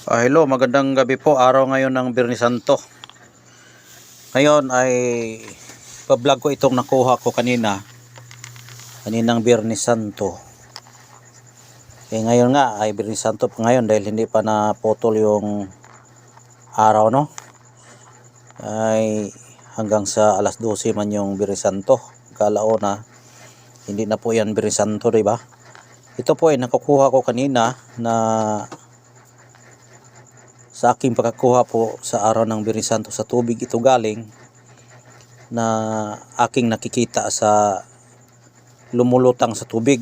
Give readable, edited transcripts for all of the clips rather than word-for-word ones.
Hello, magandang gabi po. Araw ngayon ng Biyernes Santo. Ngayon ay pa-vlog ko itong nakuha ko kaninang Biyernes Santo. Ngayon nga ay Biyernes Santo pa ngayon dahil hindi pa naputol yung araw, no? Ay hanggang sa alas 12 man yung Biyernes Santo. Kalauna hindi na po yan Biyernes Santo, di ba? Ito po ay nakukuha ko kanina na sa aking pagkakuha po sa araw ng Biyernes Santo sa tubig. Ito galing na aking nakikita sa lumulutang sa tubig.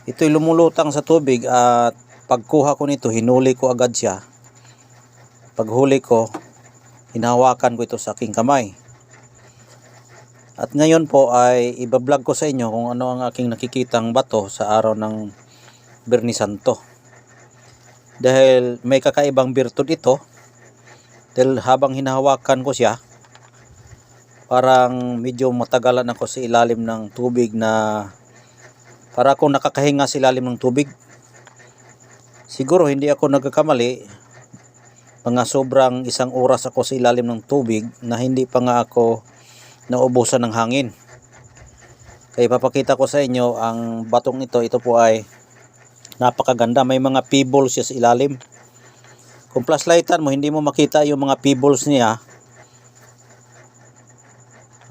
Ito'y lumulutang sa tubig at pagkuha ko nito, hinuli ko agad siya. Paghuli ko, hinahawakan ko ito sa aking kamay. At ngayon po ay ibablog ko sa inyo kung ano ang aking nakikitang bato sa araw ng Biyernes Santo. Dahil may kakaibang birtud ito, dahil habang hinahawakan ko siya, parang medyo matagalan ako sa ilalim ng tubig, na para akong nakakahinga sa ilalim ng tubig. Siguro hindi ako nagkakamali, mga sobrang 1 oras ako sa ilalim ng tubig na hindi pa nga ako naubusan ng hangin. Kaya papakita ko sa inyo ang batong ito. Ito po ay napakaganda, may mga pebbles siya sa ilalim. Kung flashlightan mo, hindi mo makita yung mga pebbles niya.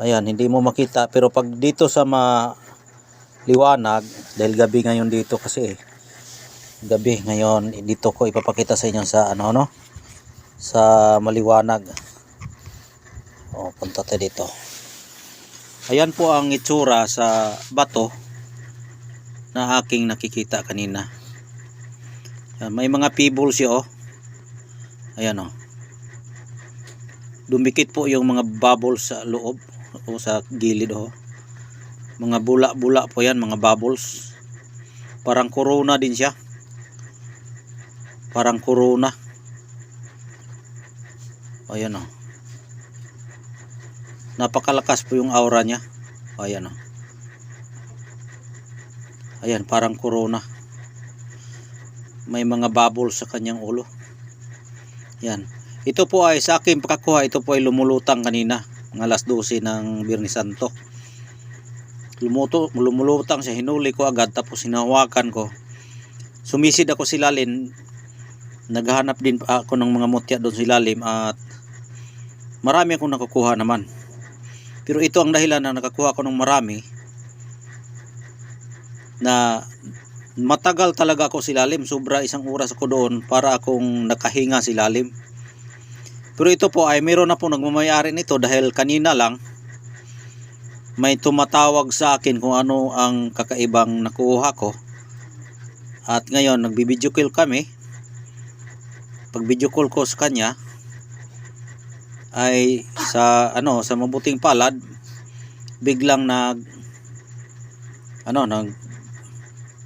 Ayan, hindi mo makita. Pero pag dito sa maliwanag, dahil gabi ngayon dito kasi, gabi ngayon, dito ko ipapakita sa inyo sa sa maliwanag. Punta tayo dito. Ayan po ang itsura sa bato na aking nakikita kanina. Ayan, may mga pebbles siya, ayan, dumikit po yung mga bubbles sa loob o sa gilid, mga bula-bula po yan, mga bubbles. Parang corona din siya, parang corona. Ayan, napakalakas po yung aura niya. Ayan, ayan, parang corona. May mga bubbles sa kanyang ulo. Yan. Ito po ay sa aking pagkakuha, ito po ay lumulutang kanina, mga alas 12 ng Biyernes Santo. Lumulutang siya, hinuli ko agad, tapos hinahawakan ko. Sumisid ako sa ilalim. Naghahanap din ako ng mga mutya doon sa ilalim at marami akong nakukuha naman. Pero ito ang dahilan na nakakuha ko ng marami, na matagal talaga ako sa ilalim. Sobra 1 oras ako doon para akong nakahinga sa ilalim. Pero ito po ay meron na po nagmamayari nito, dahil kanina lang may tumatawag sa akin kung ano ang kakaibang nakuha ko. At ngayon nagbibideo call kami. Pag video call ko sa kanya ay sa mabuting palad, biglang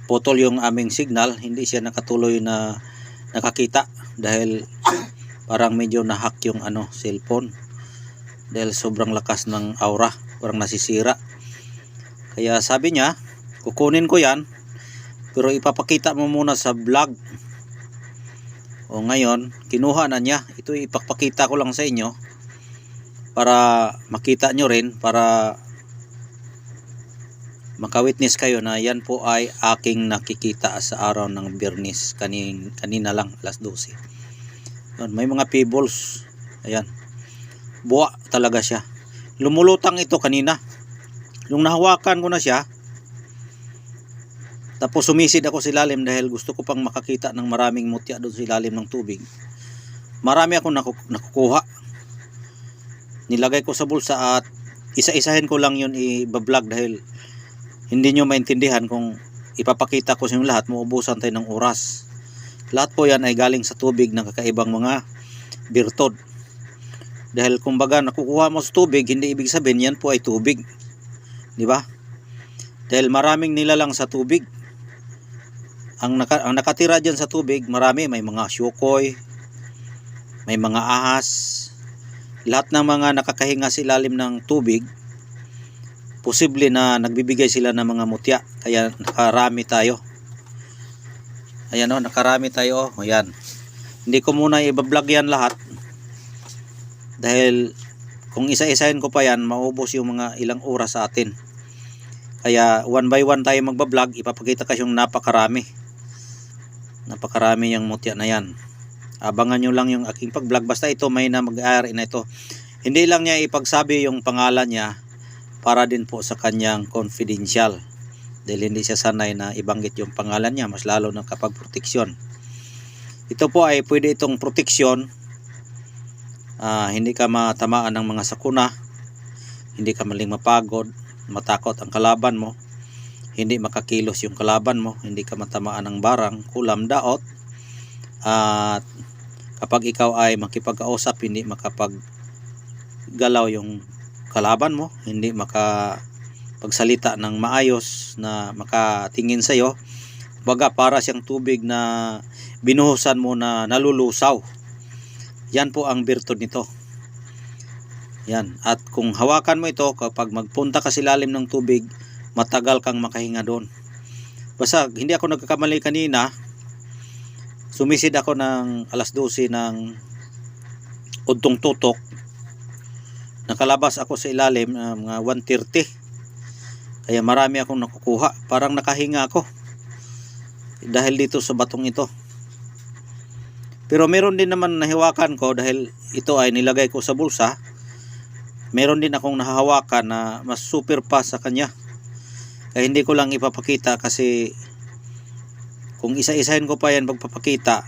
putol yung aming signal. Hindi siya nakatuloy na nakakita dahil parang medyo na-hack yung cellphone, dahil sobrang lakas ng aura, parang nasisira. Kaya sabi niya, kukunin ko yan, pero ipapakita mo muna sa vlog. Ngayon kinuha na niya. Ito ipapakita ko lang sa inyo para makita nyo rin, para makawitness kayo na yan po ay aking nakikita sa araw ng Biyernes kanina lang alas 12. May mga pebbles. Ayan, buwa talaga siya. Lumulutang ito kanina. Nung nahawakan ko na siya, tapos sumisid ako sa ilalim dahil gusto ko pang makakita ng maraming mutya doon sa ilalim ng tubig. Marami akong nakukuha. Nilagay ko sa bulsa at isa-isahin ko lang yun i-vlog, dahil hindi nyo maintindihan kung ipapakita ko sa inyo lahat, maubusan tayo ng oras. Lahat po yan ay galing sa tubig ng kakaibang mga birtod. Dahil kumbaga nakukuha mo sa tubig, hindi ibig sabihin yan po ay tubig, di ba? Dahil maraming nilalang sa tubig. Ang nakatira dyan sa tubig, marami. May mga syukoy, may mga ahas. Lahat ng mga nakakahinga sa ilalim ng tubig, posible na nagbibigay sila ng mga mutya. Kaya nakarami tayo. Ayan o, nakarami tayo. O, ayan. Hindi ko muna i-vlog yan lahat. Dahil kung isa-isahin ko pa yan, maubos yung mga ilang oras sa atin. Kaya one by one tayo magbablog. Ipapakita ko yung napakarami. Napakarami yung mutya na yan. Abangan nyo lang yung aking pag-vlog. Basta ito, may na mag-aari na ito. Hindi lang niya ipagsabi yung pangalan niya para din po sa kanyang confidential. Dahil hindi siya sanay na ibanggit yung pangalan niya, mas lalo na kapag proteksyon. Ito po ay pwede itong proteksyon. Hindi ka matamaan ng mga sakuna, hindi ka maling mapagod, matakot ang kalaban mo, hindi makakilos yung kalaban mo, hindi ka matamaan ng barang, kulam, daot. At kapag ikaw ay makipag-kausap, hindi makapaggalaw yung kalaban mo, hindi makapagsalita ng maayos na makatingin sa iyo. Baga para siyang tubig na binuhusan mo na nalulusaw. Yan po ang birtud nito. Yan. At kung hawakan mo ito, kapag magpunta ka sa ilalim ng tubig, matagal kang makahinga doon. Basta hindi ako nagkakamali kanina. Sumisid ako ng alas 12 ng udtong tutok. Nakalabas ako sa ilalim mga 1:30. Kaya marami akong nakukuha. Parang nakahinga ako. Dahil dito sa batong ito. Pero meron din naman nahiwakan ko dahil ito ay nilagay ko sa bulsa. Meron din akong nahahawakan na mas super pa sa kanya. Kaya hindi ko lang ipapakita kasi kung isa-isahin ko pa yan pagpapakita,